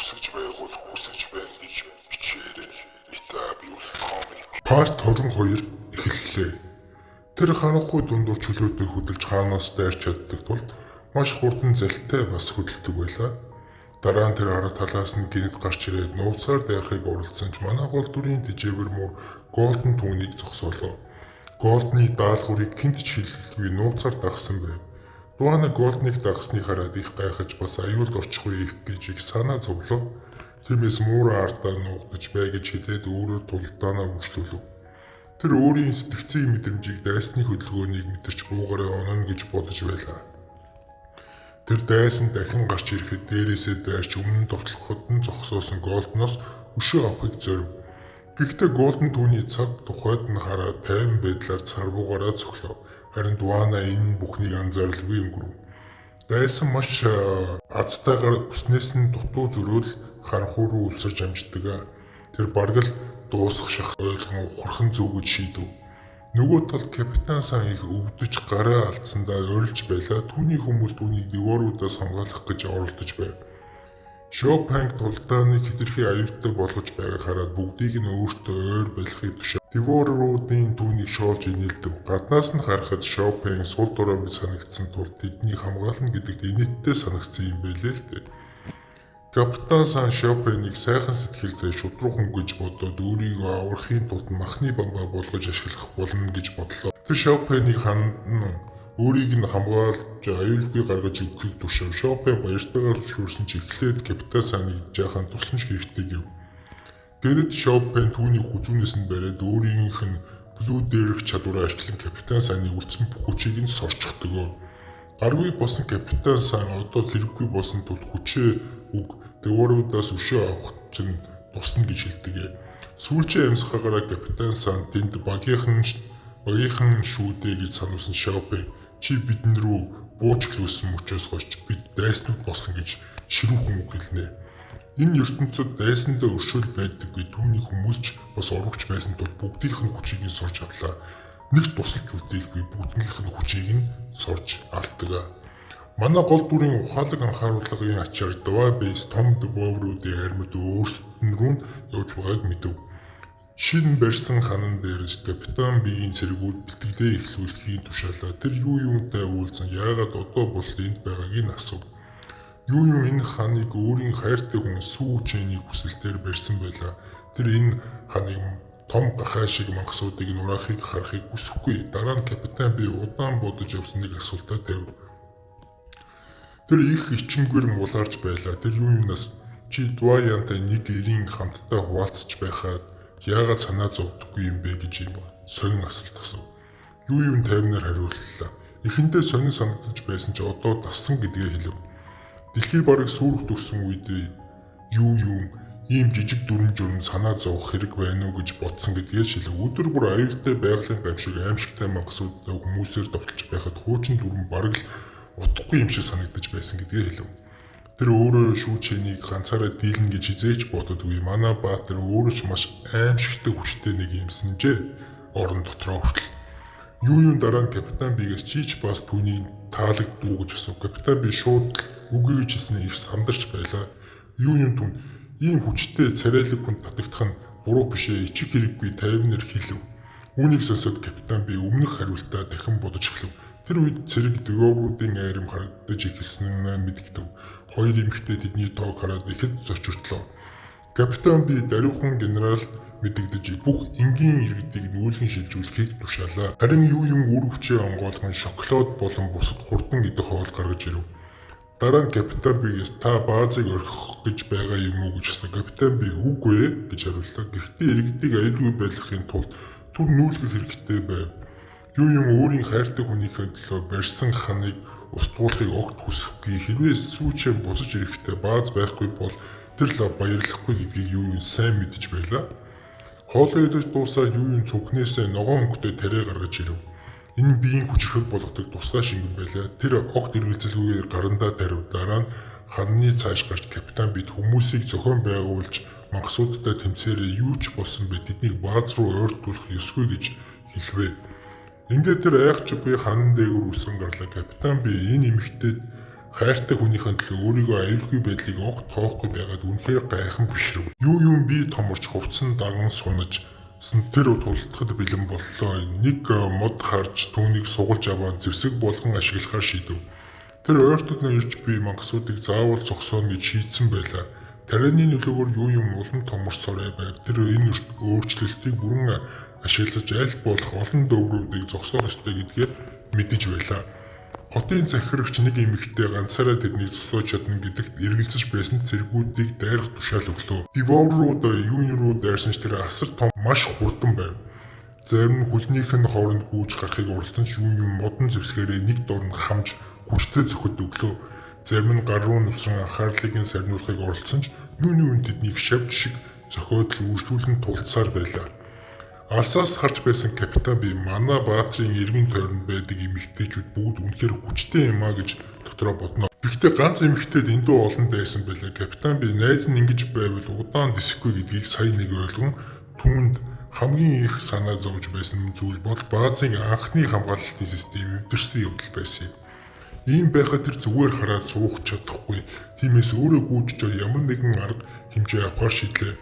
хүсэж байгуул хүсэж байв гэж бичээрэй. Itabius.com Парт 22 эхэллээ. Тэр ханахгүй дундуур чөлөөтэй хөдөлж хаанаас дайрч чаддаг тулд маш хурдан залтай бас хөдөлдөг байлаа. Дараа нь тэр арга талаас нь гинт гарч ирээд нууцаар дайрахыг оролдсон ч манай гол дүрийн тэжээвэр мөр Голден түүнийг зогсоолоо. Голдны даалгаврыг гинт ч хэлэлгүй нууцаар дагсан байв. Дуана Голдныг дагсныг хараад их гайхаж бас аюулд орчих үе их гэж их санаа зовлоо. Тиймээс муурын ардаа нуугдаж бай гэж хэлээд өөрөө тулдаанаа үргэлжлүүлв. Тэр өөрийн сэтгцийн мэдрэмжийг дайсны хөдөлгөөнийг мэдэрч буугаараа онно гэж бодож байлаа. Тэр дайсан дахин гарч ирэхэд дээрээсээ дайрч өмнө довтлоход нь зогсоосон Голдноос өшөө авахыг зорив. Гэхдээ Голден түүний цаг тухайд нь хараад тайван байдлаар царбуугаараа цоглоо. Харин Дуана энэ бүхнийг анзаарлгүй өнгөрөв. Дайсан маш азтайгаар өснөөс нь дутуу зөрөөл харанхуй руу өлсөж амждаг. Тэр бараг л дуусах шах ойлгон ухархан зүгж шийдэв. Нөгөө талд капитан сан их өвдөж гараа алдсандаа орилж байлаа. Түүний хүмүүс түүнийг дивооруудаас хамгаалах гэж оролдож байв. Шопанг тулдааныг хэтэрхий аюултай болгож байгааг хараад бүгдийг нь өөртөө ойр байлахыг тушаав. Дивооруудын түүнийг шоолж инээлдэв. Гаднаас нь харахад Шопанг сул дорой санагдсан тул тэднийг хамгаална гэдэгт инээдтэй санагдсан юм байлээ л дээ. Капитан сан Шопаныг сайхан сэтгэлдээ шудраг хүн гэж бодоод өөрийгөө аврахын тулд махны бамбаа болгож ашиглах болно гэж бодлоо. Тэр Шопаныг хандан өөрийг нь хамгаалж аюулгүй гаргаж өгөхийг тушаав. Шопан баяртайгаар зөвшөөрсөн ч эхлээд капитан саныг жаахан тусламж хэрэгтэй гэв. Тэгэд Шопан түүнийг хүзүүнээс нь бариад өөрийнх нь блүү дээрх чадвараа ашиглан капитан саны үлдсэн бүх хүчийг нь сорчихдог. Гаргүй болсон капитан сан одоо хэрэггүй болсон тул хүчээ үг дивооруудаас өшөө авах чинь тусна гэж хэлдэг. Сүүлчийн амьсгаагаараа капитан сан тэнд багийнхан шүү дээ гэж сануулсан Шопан чи бидэн рүү бууж эхлүүлсэн учраас гоч бид дайснууд болсон гэж ширүүхэн үг хэлнэ. Энэ ертөнцид дайсандаа өршөөл байдаггүй түүний хүмүүс ч бас урагч байсан тул бүгдийнх нь хүчийг нь сорж авлаа. Нэг тусалж үлдээхгүй бүгднийх нь хүчийг нь сорж алдаг. Манай гол дүрийн ухаалаг анхааруулгын ачаар Давабейс том дивооруудын армид өөрсдөн рүү явж байгааг мэдэв. Шин барьсан ханан дээрс капитан биеийн цэргүүд бэлтгэлээ эхлүүлэхийн тушаалаа. Тэр юу юунтай уулзсан яагаад одоо бол энд байгааг нь асуув. Юу энэ ханыг өөрийн хайртай хүн Сүү Чэнийг хүсэлтээр барьсан байлаа. Тэр энэ ханыг том гахай шиг мангасуудыг нураахыг харахыг хүсэхгүй. Дараа нь капитан би удаан бодож явсан нэг асуултаа тавив. Тэр их ичимгээр мулаарч байлаа. Тэр юу юмнаас чи Дуаянтай нэг эрийн хамтдаа хуваалцж байхад яагаад санаа зовдөггүй юм бэ гэж юм сонин асуулт асуув. Юу юм тайвнаар хариуллаа. Эхэндээ сонин санагдаж байсан ч одоо дассан гэдгээ хэлв. Дэлхий бараг сүрх төрсөн үед юу ийм жижиг дүрм журм санаа зовох хэрэг байна уу гэж бодсон гэдгээ хэлв. Өдөр бүр аюултай байгалийн гамшиг аимшигтай мангасуудтай хүмүүсээр довтолж байхад хуучин дүрм бараг л утгагүй юм шиг санагдаж байсан гэдгээ хэлв. Тэр өөрөө Сүү Чэнийг ганцаараа дийлнэ гэж хизээч бододгүй. Манай баатар өөрөө ч маш аимшигтай хүчтэй нэг юмсан жээ. Орон дотроо хүртэл. Юу дараа нь капитан бигээс чийч бас түүний таалагддгүй гэж асуув. Капитан би шууд үгүй гэж хэлсэн их сандарч байлаа. Юу түн ийм хүчтэй царайлаг хүн татагдах нь буруу биш ээ. Ичих хэрэггүй тайвнаар хэлв. Үүнийг сонсоод капитан би өмнөх хариултаа дахин бодож эхлэв. Тэр үед цэрэг дивооруудын айрам харагдаж эхэлсэн мэдгэв. Хоёр эмэгтэй тэдний тоог хараад ихэд зочирдлоо. Капитан би даруйхан генералд мэдэгдэж бүх энгийн иргэдийг нүүлгэн шилжүүлэхийг тушаалаа. Харин юу үр хүчээ онгойлгон шоколад болон бусад хурдан идэх хоол гаргаж ирэв. Дараа нь капитан бигээс та баазыг орхих гэж байгаа юм уу гэж асуув. Капитан би үгүй ээ гэж хариуллаа. Гэхдээ иргэдийг аюулгүй байлгахын тулд түр нүүлгэх хэрэгтэй байв. Юу өөрийн хайртай хүнийхээ төлөө барьсан ханыг устгуулахыг огт хүсэхгүй. Хэрвээ Сүү Чэн буцаж ирэхдээ бааз байхгүй бол тэр л баярлахгүй гэдгийг юу сайн мэдэж байлаа. Хоолоо идэж дуусаад юу цүнхнээсээ ногоон өнгөтэй тариа гаргаж ирэв. Энэ биеийн хүчрхэг болгодог тусгай шингэн байлаа. Тэр огт эргэлзэлгүйгээр гарандаа тарив. Дараа нь ханны цааш гарч капитан бид хүмүүсийг зохион байгуулж мангасуудтай тэмцээрээ юу ч болсон бэ тэднийг бааз руу ойртуулах ёсгүй гэж хэлвэ. Ингээд тэр айхч буй ханан дээгүүр үсэн гарлаа. Капитан би энэ эмэгтэйд хайртай хүнийхэн төлөө өөрийгөө аюулгүй байдлыг огт тоохгүй байгаад үнэхээр гайхан бишрэв. Юу би томорч хувцсан даган сунаж тэр тултахад бэлэн боллоо. Нэг мод харж түүнийг сугалж аваад зэвсэг болгон ашиглахаар шийдэв. Тэр ойртол ирж би мангасуудыг заавал зогсооно гэж шийдсэн байлаа. Тарианы нөлөөгөөр юм улам томорсорой байв. Тэр энэ өөрчлөлтийг бүрэн ашиглаж аль болох олон дөврүүдийг зогсоох ёстой гэдгээр мэдэж байлаа. Хотын захирагч нэг эмэгтэй ганцаараа тэрнийг зогсоож чадна гэдэгт эргэлзэж байсан цэргүүдийг дайрах тушаал өглөө. Девор руу дайрсан ч тэр асар том маш хурдан байв. Зарим нь хүлнийх нь хооронд гүйж гарахыг оролцсон ч юм модон зэвсгээрээ нэг дорн хамж хүчтэй зөхөд өглөө. Зарим нь гар руу нүсрэн анхаарлыг нь сарниулахыг оролцсон ч юуны тэднийг шавж шиг зохиод л үржүүлэн тулцсаар байлаа. Алсаас харж байсан капитан би манай баатрын эргэн тойронд байдаг эмэгтэйчүүд бүгд үнэхээр хүчтэй юм а гэж дотроо бодно. Гэхдээ ганц эмэгтэйд эндүү олон байсан байлаа. Капитан би найз нь ингэж байвал удаан дисэхгүй гэдгийг сая нэг ойлгон түүнд хамгийн их санаа зовж байсан зүйл бол баазын анхны хамгаалалтын систем өвдөрсөн явдал байсан юм. Ийм байхад тэр зүгээр хараад суух чадахгүй. Тиймээс өөрөө гүйж ямар нэгэн арга хэмжээ авахар шийдлээ.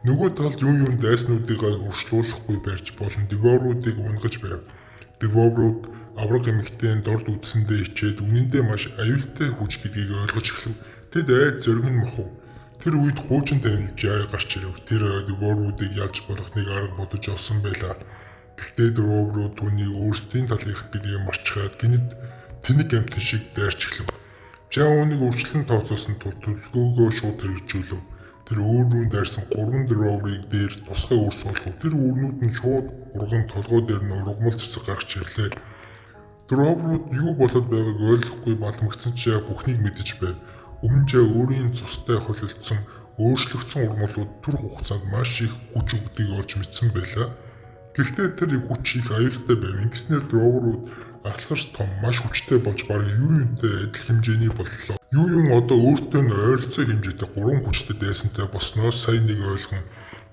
Нөгөө талд юун дайснуудыгаа уршлуулахгүй барьж болон деворуудыг унгаж байв. Деворууд авраг эмэгтэйн дорд үдсэндээ ичээд үнэндээ маш аюултай хүч гэдгийг ойлгож эхлэв. Тэд айд зориг нь мохов. Тэр үед хуучин танил жаа гарч ирэв. Тэр деворуудыг ялж болох нэг арга бодож олсон байлаа. Гэхдээ деворууд түүний өөрсдийн талынх гэдгийг марчхаад гинэд тэнэг амт шиг дайрч эхлэв. Жаа үүнийг үргэлжлэн тооцоосон тул төлөвлөгөөгөө шууд хэрэгжүүлв. Тэр өөрөө дайрсан 3 дровыг дээр тусгай үрс болгов. Тэр үрнүүд нь шууд урган толгой дээр нь ургамал цэцэг гарч ирлээ. Дровууд юу болоод байгааг ойлгохгүй балмагцсан ч яа бүхнийг мэдэж байв. Өмнөдөө өөрийн цустай холилдсон өөрчлөгдсөн ургамлууд түр хугацаанд маш их хүч өгдгийг олж мэдсэн байлаа. Гэхдээ тэр хүч их аюултай байв. Ингэснээр дровууд алсарч том маш хүчтэй болж бараг юунтэй адил хэмжээний боллоо. Юу одоо өөртөө нь ойролцоо хэмжээтэй 3 хүчтэй дайсантай болсноос сая нэг ойлгон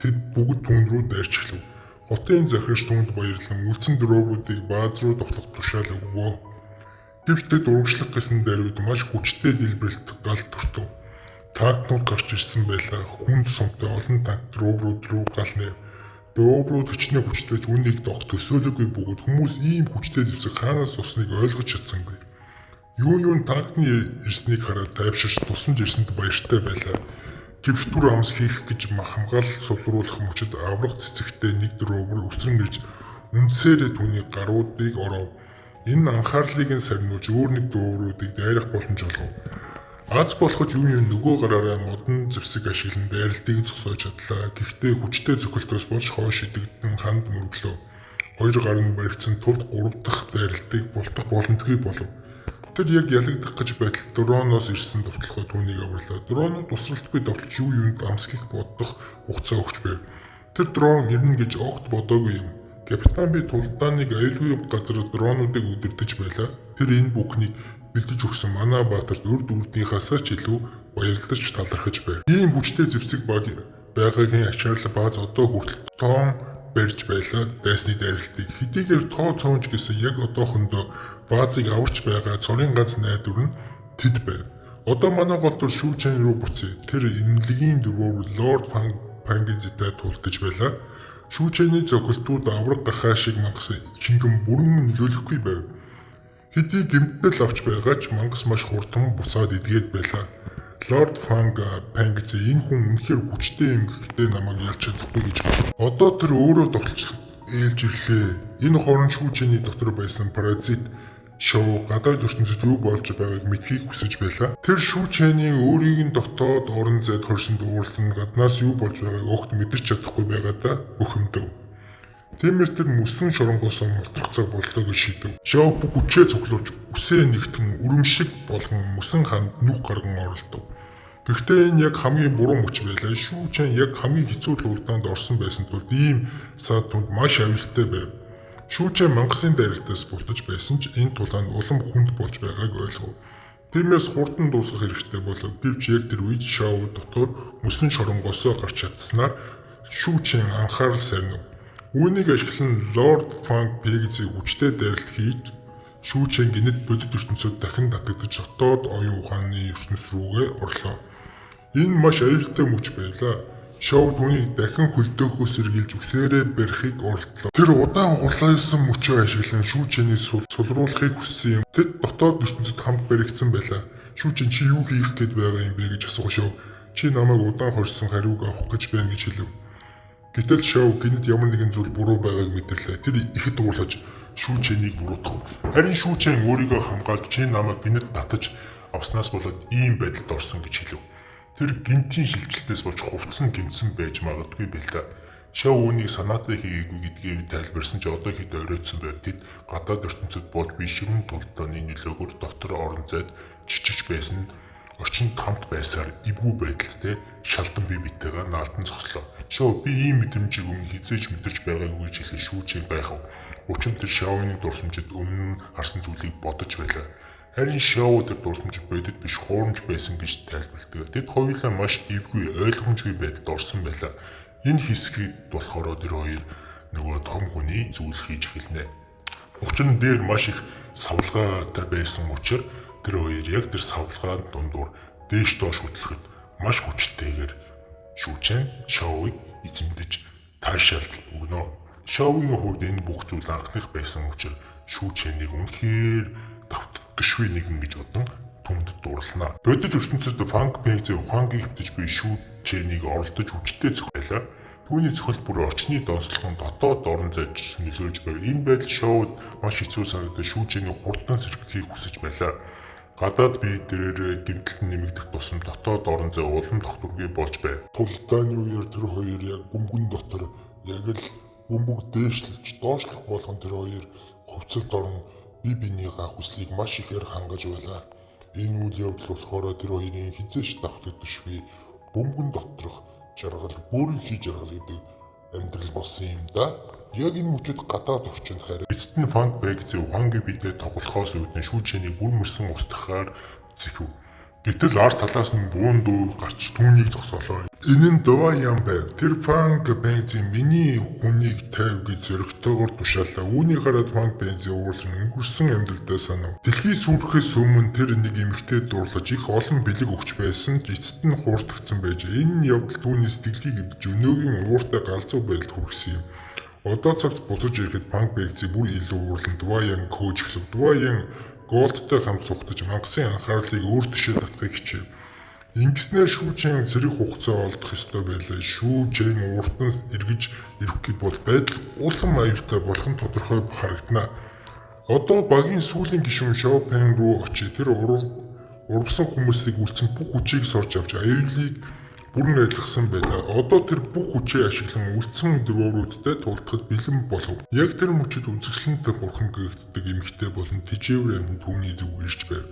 тэд бүгд түүнд рүү дайрч эхлэв. Хотын захирагч түүнд баярлан үлдсэн дровуудыг бааз руу довтлох тушаал өгвөө. Гэвч тэд урагшлах гэсэн даруйд маш хүчтэй дэлбэрэлт гал төртөв. Танкнууд гарч ирсэн байлаа. Хүнд сумтай олон танк дровууд руу гал нэв. Дровууд хүчний хүчтэйч үнийг дох төсөөлөөгүй бөгөөд хүмүүс ийм хүчтэй зэвсэг хаанаас усныг ойлгож чадсангүй. Юун танкны ирснийг хараад тайвширч тусламж ирсэнд баяртай байлаа. Гэвч түр амс хийх гэж хамгаалалт сулруулах мөчөд аврах цэцэгтэй нэг дровор өсрөн ирж үнсээрээ түүний гаруудыг оров. Энэ анхаарлыг нь сарниулж өөр нэг дровруудыг дайрах боломж олгов. Аз болоход юун нөгөө гараараа модон зэвсэг ашиглан дайралтыг зогсоож чадлаа. Гэхдээ хүчтэй зөвхөлтөөс болж хойш идэгдэн ханд мөрөглөө. Хоёр гар нь баригдсан тул 3 дахь дайралтыг болтох боломжгүй болов. Тэр яг ялагдах гэж байтал дроноос ирсэн довтлохоо түүнийг аварлаа. Дронууд тусралтгүй довтлж юунд амсгих бодох хугацаа өгч байв. Тэр дрон ирнэ гэж огт бодоогүй юм. Капитан би тулдааныг аюулгүй газар дронуудыг өдөрдөж байлаа. Тэр энэ бүхнийг бэлдэж өгсөн манай баатарт урд үрдийнхаасаа ч илүү баярлаж талархаж байв. Ийм хүчтэй зэвсэг байгаагийн ачаалал бааз одоо хүртэл тоон барьж байлаа. Дайсны дайралтыг хэдийгээр тоо цоонч гэсэн яг одоохондоо баазыг аварч байгаа цорын ганц найдвар нь тэд байв. Одоо манай гол төр шүүчэн рүү буцъя. Тэр эмнэлгийн дөрвөөр Лорд Пангизитай тулдаж байлаа. Шүүчэний зохилтууд авраг гахаа шиг мангас чингэн бүрэн нөлөөлөхгүй байв. Хэдий гэмтэл авч байгаа ч мангас маш хурдан буцаад идгээд байлаа. Лорд Пангизи энэ хүн үнэхээр хүчтэй юм гэхдээ намайг ялж чадахгүй гэж. Одоо тэр өөрөө довтлж ээлж ирлээ. Энэ хорон шүүчэний дотор байсан паразит шоу гадаад ертөнцид юу болж байгааг мэдхийг хүсэж байлаа. Тэр шүүчэний өөрийг нь дотоод орон зайд хорьсон дуурлан гаднаас юу болж байгааг огт мэдэрч чадахгүй байгаадаа бухимдав. Тиймээс тэр мөсөн шоронгоос мултрах цаг боллоо гэж шийдэв. Шоу бүх хүчээ цуглуулж үсээ нэгтэн үрэмшиг болгон мөсөн ханд нүх гарган оролдов. Гэхдээ энэ яг хамгийн буруу мөч байлаа. Шүүчэн яг хамгийн хэцүү тулдаанд орсон байсан тул ийм саад түнд маш аюултай байв. Шүүчэн мангасын дайралтаас бултаж байсан ч энэ тулаанд улам хүнд болж байгааг ойлгов. Тиймээс хурдан дуусгах хэрэгтэй болов. Гэвч яг тэр үед шоу дотор мөсөн шоронгоосоо гарч чадсанаар шүүчэн анхаарал сарнив. Үүнийг ашиглан Лорд Пангизиг хүчтэй дайралт хийж Шүүчэн гинэт бодит ертөнцөд дахин татагдаж дотоод оюун ухааны ертөнц рүүгээ орлоо. Энэ маш аюултай мөч байлаа. Шоу түүнийг дахин хөлдөөхөөс сэргийлж үсээрээ барихыг оролдлоо. Тэр удаан хурлаасан мөчөө ашиглан шүүчэнийг сулруулахыг хүссэн юм. Тэд дотоод ертөнцөд хамт баригдсан байлаа. Шүүчэн чи юу хийх гээд байгаа юм бэ гэж асуух Шоу. Чи намайг удаан хорьсон хариуг авах гэж байна гэж хэлв. Гэтэл Шоу гинэт ямар нэгэн зүйл буруу байгааг мэдэрлээ. Тэр ихэд уурлаж шүүчэнийг буруутгав. Харин шүүчэн өөрийгөө хамгаалж чи намайг гинэт татаж авснаас болоод ийм байдалд орсон гэж хэлв. Тэр гинтийн шилжилтээс болж хувцсан гинцэн байж магадгүй байлаа. Шоу үүнийг санаатай хийгээгүй гэдгийг тайлбарсан ч одоо хэд оройтсон байв. Тэд гадаад ертөнцид болж би ширүүн тулдааны нөлөөгөөр дотор орон зайд жижигч байсан орчинд хамт байсаар эвгүй байдалтай шалдан бие битэйгээ наалтан зогслоо. Шоу би ийм мэдрэмжийг өмнө хизээж мэдэрч байгаагүй гэж хэлэх шүүчээ гайхав. Учир нь тэр Шоуны дурсамжид өмнө харсан зүйлийг бодож байлаа. Харин Шоу тэр дурсамж бодит биш хуурамч байсан гэж тайлбарладаг. Тэд хоёулаа маш эвгүй ойлгомжгүй байдалд орсон байлаа. Энэ хэсгийг болохоор тэр хоёр нөгөө том хүний зүйл хийж эхэлнэ. Учир нь дээр маш их савлгаатай байсан учраас тэр хоёр яг тэр савлгааны дундуур дээш доош хөдлөхөд маш хүчтэйгээр шүүчэн Шоуыг эзэмдэж таашаалт өгнө. Шоугийн хувьд энэ бүх зүйл анхных байсан учраас шүүчэнийг үнэхээр давтдагшгүй нэгэн гэж бодон түнд дурлана. Бодит ертөнцид Фанк Пэйзээ ухаангийн хөвтөж буй шүүчэнийг оролдож хүчтэй зохиолаа. Түүний зохиол бүр орчны донслогон дотоод орон зайд нөлөөлж байв. Энэ байдал Шоуд маш хэцүү санагдаж шүүчэнийг хурдан сэргийлэхийг хүсэж байлаа. Гадаад бие дээрээ гэмтэлт нэмэгдэх тусам дотоод орон зай улам тогтворгүй болж байв. Тулдааны үеэр тэр хоёр яг бөмбөгөн дотор яг л бөмбөг дээшлэж доошлох болгон тэр хоёр хувцалд орон бие биенийхээ хүслийг маш ихээр хангаж байлаа. Энэ үйл явдал болохоор тэр хоёрын хизээш давтагдашгүй бөмбөгөн доторх жаргал бүрэн хий жаргал гэдэг амьдрал болсон юм да. Яг энэ мөчөд гадаад орчинд харин эцэст нь Фанк Пэйзээ ухаангийн биедээ тоглохоос үүдэн шүүчэнийг бүр мөрсөн устгахаар зэхв. Гэтэл ард талаас нь буун дуу гарч түүнийг зогсоолоо. Энэ нь Дува Ян байв. Тэр Фанк Пэйзээ миний хүнийг тайв гэж зөрөгтэйгээр тушаалаа. Үүнийг хараад Фанк Пэйзээ уурлан өнгөрсөн амьдралдаа санав. Дэлхий сүрхээс өмнө тэр нэг эмэгтэй дурлаж их олон бэлэг өгч байсан ч эцэст нь хуурдагдсан байж. Энэ явдал түүний сэтгэлийг эвдэж өнөөгийн ууртай галзуу байдалд хүргэсэн юм. Одоо цагт буцаж ирэхэд Фанк Пэйзээ бүр илүү уурлан Дува Ян көөж эхлэв. Дува Ян Голдтой хамт сухтаж мангасын анхаарлыг өөр төшөө татахыг хичээв. Ингэснээр шүүчэн зэрэг хугацаа олдох ёстой байлаа. Шүүчэн уртан эргэж ирэх гээд бол байдал улам аюултай болох нь тодорхой харагдана. Одоо багийн сүүлийн гишүүн Шоу Пэн руу очив. Тэр урвсан хүмүүсийг үлдсэн бүх хүчийг сорж авч аюулыг бүрэн ойлгосон байлаа. Одоо тэр бүх хүчээ ашиглан үлдсэн дөрвөрүүдтэй тулдахад бэлэн болов. Яг тэр мөчөд үзэсгэлэнтэй бурхан гэгддэг эмэгтэй болон тижээвэр амин түүний зүг ирж байв.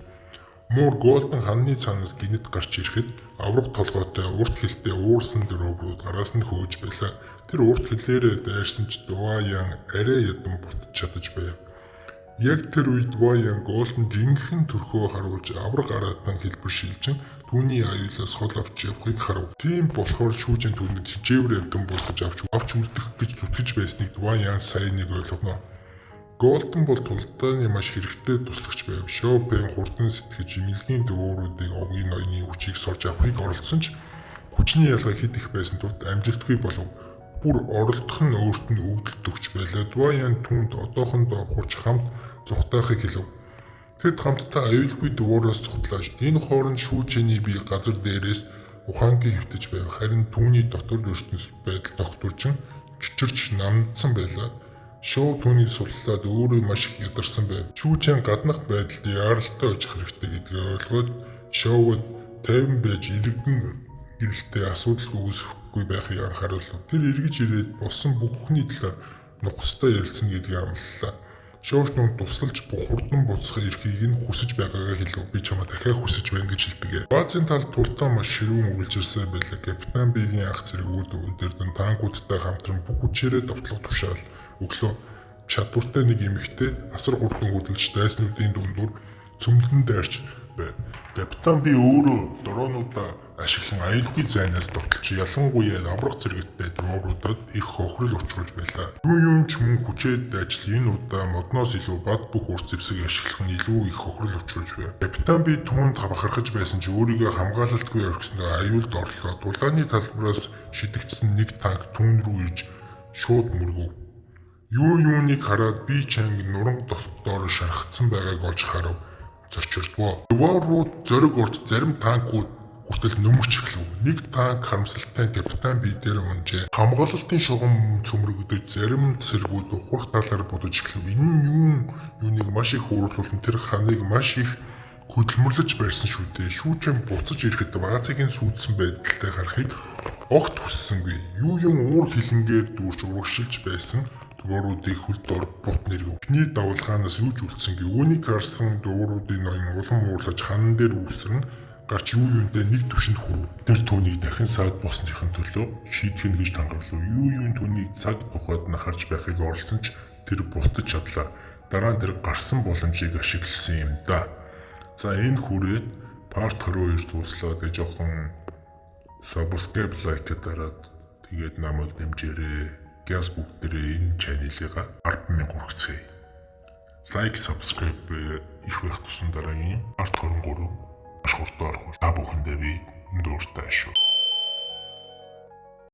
Муур Голден ханны цаанаас гинэт гарч ирэхэд аврах толгойтой урт хэлтэй уурсан дөрвөрүүд араас нь хөөж байлаа. Тэр урт хэлээрээ дайрсан ч Дува Ян арай ядан бутж чадаж байв. Яг тэр үед Дува Ян Голден жинхэнэ төрхөө харуулж авраг араатан хэлбэр шилжин түүний аюулаас хол авч явахыг харав. Тийм болохоор шүүжин түүнийг тижээвэр амтан болгож авч үлдэх гэж зүтгэж байсныг Дува Ян сайн нэг ойлгоно. Голден бол тулдааны маш хэрэгтэй туслагч байв. Шоу Пэн хурдан сэтгэж эмнэлгийн дөрвөрүүдийн овгийн ноёны хүчийг сорж авахыг оролдсон ч хүчний ялгаа хэд их байсан тулд амжилтгүй болов. Бүр оролдох нь өөрт нь өвдөлт өгч байлаа. Дува Ян түүнд одоохондоо хурж хамт зүхтаахыг хэлв. Тэд хамтдаа аюулгүй дуураас цуглааш. Энэ хооронд шүүчэний бие газар дээрээс ухаангийн хөвтөж байв. Харин түүний дотор ертөнц байдал докторчин чичирч намдсан байлаа. Шоу түүнийг суллаад өөрөө маш их ядарсан байв. Шүүчэн гаднах байдалд яаралтай очих хэрэгтэй гэдгийг ойлгоод Шоуд тайван байж иргэн гэрэлтэй асуудал үүсэхгүй байхыг анхааруулв. Тэр эргэж ирээд болсон бүхний талаар нухастай ярилцсан гэдгийг амлалаа. Шоу нүнд тусалж хурдан буцах эрхийг нь хүсэж байгаагаа хэлв. Би чамаа дахиад хүсэж байна гэж хэлдэг. Баазын талд туртаа маш ширүүн үргэлжирсэн байлаа. Капитан Бигийн ах зэрэг үйл удирдан танкуудтай хамтран бүх хүчээрээ давтлах тушаал өглөө чадвартай нэг эмэгтэй асар хурдан хөдөлж дайснуудын дундуур цөмлөн дайрч байв. Капитан Би өөрөө дроонуудаа ашиглан аюулгүй зайнаас довтолж ялангуяа аврах зэрэгтэй дөрвүүдад их хохирол учруулж байлаа. Юу ч мөн хүчээд ажил энэ удаа модноос илүү бат бөх ур зэвсэг ашиглах нь илүү их хохирол учруулж байв. Капитан би түүнд бахархаж байсан ч өөрийгөө хамгаалалтгүй орхисноо аюулд орлоо. Дулааны талбараас шидэгдсэн нэг танк түүн рүү ирж шууд мөргөв. Юуныг хараад би чанг нуран дотор шархацсан байгааг олж харав. Зорчирдвоо. Дувар руу зориг орж зарим танкууд хүртэл нөмөрч эхлэв. Нэг танк харамсалтай капитан би дээр унжээ. Хамгаалалтын шугам цөмрөгдөж зарим цэргүүд ухрах талаар бодож эхлэв. Энэ нь юуныг маш их уурлуулсан тэр ханыг маш их хөдөлмөрлөж барьсан шүү дээ. Шүүжин буцаж ирэхэд Вазигийн сүйдсэн байдалтай харахыг огт хүссэнгүй. Юм уур хилэнгээр дүүрч урагшилж байсан. Дуваруудыг хөлд ор бут нэргэв. Эхний давалгаанаас юу ч үлдсэнгүй. Үүнийг харсан дуваруудын ноён улам уурлаж ханан дээр үүсрэн гарч юундээ нэг түвшинд хүрэв. Тэр түүнийг дахин саад босныхын төлөө шийдэх нь гэж тангарлав. Юун түүнийг цаг тухайд нахарж байхыг оролцсон ч тэр бутаж чадлаа. Дараа нь тэр гарсан боломжийг ашигласан юм да. За энэ хүрээд part 22 дуслаа. Тэгээ жоохон subscribe like дараад тэгээд намайг дэмжээрэй. Газ бүгдээрээ энэ чанелыг 10,000 хүргэцгээе. Лайк, subscribe их байх тусан дараагийн part 23 маш хурдан орох. Та бүхэндээ би дуртай шүү.